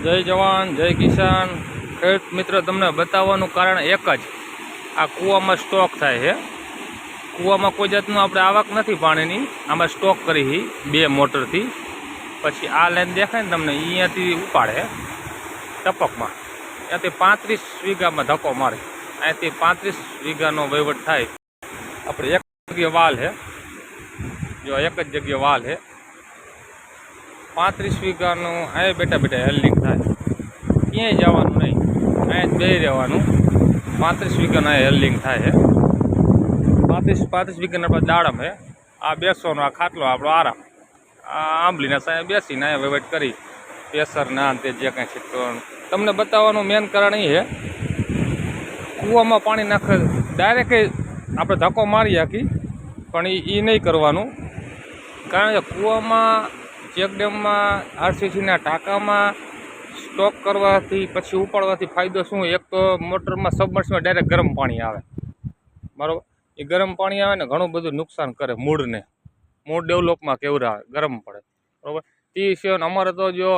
જય જવાન જય કિસાન। ખેડૂત મિત્ર તમને બતાવવાનું કારણ એક જ, આ કૂવામાં સ્ટોક થાય છે। કૂવામાં કોઈ જાતનું આપણે આવક નથી પાણીની, આમાં સ્ટોક કરી બે મોટરથી। પછી આ લાઈન દેખાય ને તમને, અહીંયાથી ઉપાડે ટપકમાં, ત્યાંથી 35 વીઘામાં ધક્કો મારે। અહીંયાથી 35 વીઘાનો વહીવટ થાય। આપણે એક જગ્યાએ વાલ છે, જો એક જ જગ્યાએ વાલ છે, 35 વીઘાનું અહીં બેઠા બેઠા હેલ્ડિંગ થાય। ક્યાંય જવાનું નહીં, અહીંયા જ બે રહેવાનું। 35 વીઘાનું અહીં હેલ્ડિંગ થાય છે। 35 વીઘાના આપણે દાડમ છે। આ બેસવાનો આ ખાટલો આપણો આરામ, આ આંબલીના સાંજે બેસીને અહીંયા વહીવટ કરી પ્રેશર ના તે જે કાંઈ છે તમને બતાવવાનું મેન કારણ એ છે, કૂવામાં પાણી નાખે ડાયરેક્ટ આપણે ધક્કો મારી શકીએ, પણ એ નહીં કરવાનું। કારણ કે કૂવામાં ચેકડેમમાં આરસીસીના ટાંકામાં સ્ટોક કરવાથી પછી ઉપાડવાથી ફાયદો શું? એક તો મોટરમાં સબમર્સમાં ડાયરેક્ટ ગરમ પાણી આવે, બરાબર? એ ગરમ પાણી આવે ને ઘણું બધું નુકસાન કરે મૂળને, મૂળ ડેવલપમાં કેવરાવે, ગરમ પડે, બરાબર? તે સિવાય અમારે તો જો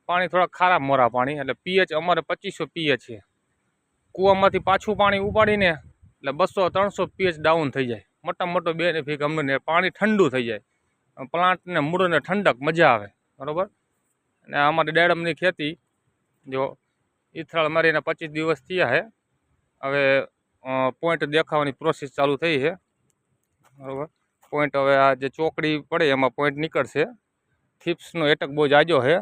પાણી થોડા ખારા મોરા પાણી, એટલે પીએચ અમારે 2500 પીએચ છે। કૂવામાંથી પાછું પાણી ઉપાડીને એટલે 200-300 પીએચ ડાઉન થઈ જાય। મોટા મોટો બેનિફિટ અમને, પાણી ઠંડુ થઈ જાય, પ્લાન્ટને મૂળને ઠંડક મજા આવે, બરાબર? અને અમારી દાડમની ખેતી જો ઈથરાળ મારીને 25 દિવસ થયા છે। હવે પોઈન્ટ દેખાવાની પ્રોસેસ ચાલુ થઈ છે, બરાબર? પોઈન્ટ હવે આ જે ચોકડી પડે એમાં પોઈન્ટ નીકળશે। થીપ્સનો એટક બહુ જાજો છે।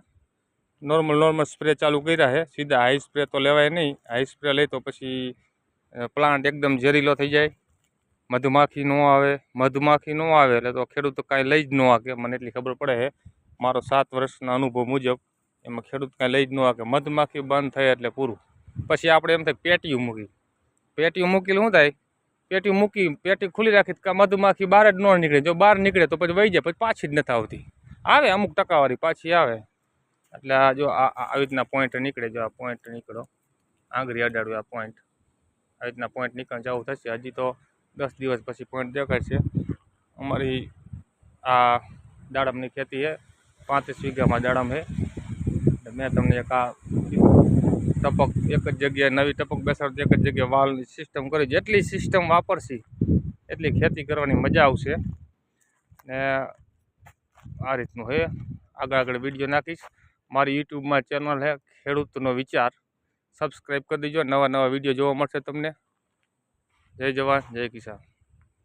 નોર્મલ સ્પ્રે ચાલુ કર્યા છે, સીધા હાઈ સ્પ્રે તો લેવાય નહીં। હાઈ સ્પ્રે લઈ તો પછી પ્લાન્ટ એકદમ ઝેરીલો થઈ જાય, મધમાખી ન આવે। મધમાખી ન આવે એટલે તો ખેડૂત કાંઈ લઈ જ ન શકે, મને એટલી ખબર પડે છે મારો 7 વર્ષના અનુભવ મુજબ। એમાં ખેડૂત કાંઈ લઈ જ ન શકે, મધમાખી બંધ થાય એટલે પૂરું। પછી આપણે એમ થાય પેટીયું મૂકી, પેટીયું મૂકેલું શું થાય? પેટીયું મૂકી પેટી ખુલ્લી રાખી કાં મધમાખી બહાર જ ન નીકળે, જો બહાર નીકળે તો પછી વહી જાય, પછી પાછી જ નથી આવતી। આવે અમુક ટકાવારી પાછી આવે, એટલે આ જો આવી રીતના પોઈન્ટ નીકળે, જો આ પોઈન્ટ નીકળો, આંગળી અડાડ્યું, આ પોઈન્ટ આવી રીતના પોઈન્ટ નીકળ જવું થશે। હજી તો 10 દિવસ પછી પોઈન્ટ દેખાડશે। અમારી આ દાડમની ખેતી છે, 35 વીઘામાં દાડમ છે। મેં તમને એક આ ટપક એક જ જગ્યાએ નવી ટપક બેસાડતી, એક જ જગ્યાએ વાલની સિસ્ટમ કરી, જેટલી સિસ્ટમ વાપરશી એટલી ખેતી કરવાની મજા આવશે। ને આ રીતનું છે, આગળ વિડીયો નાખીશ। મારી યુટ્યુબમાં ચેનલ છે ખેડૂતનો વિચાર, સબસ્ક્રાઈબ કરી દેજો, નવા વિડીયો જોવા મળશે તમને। જય જવાન જય કિસાન।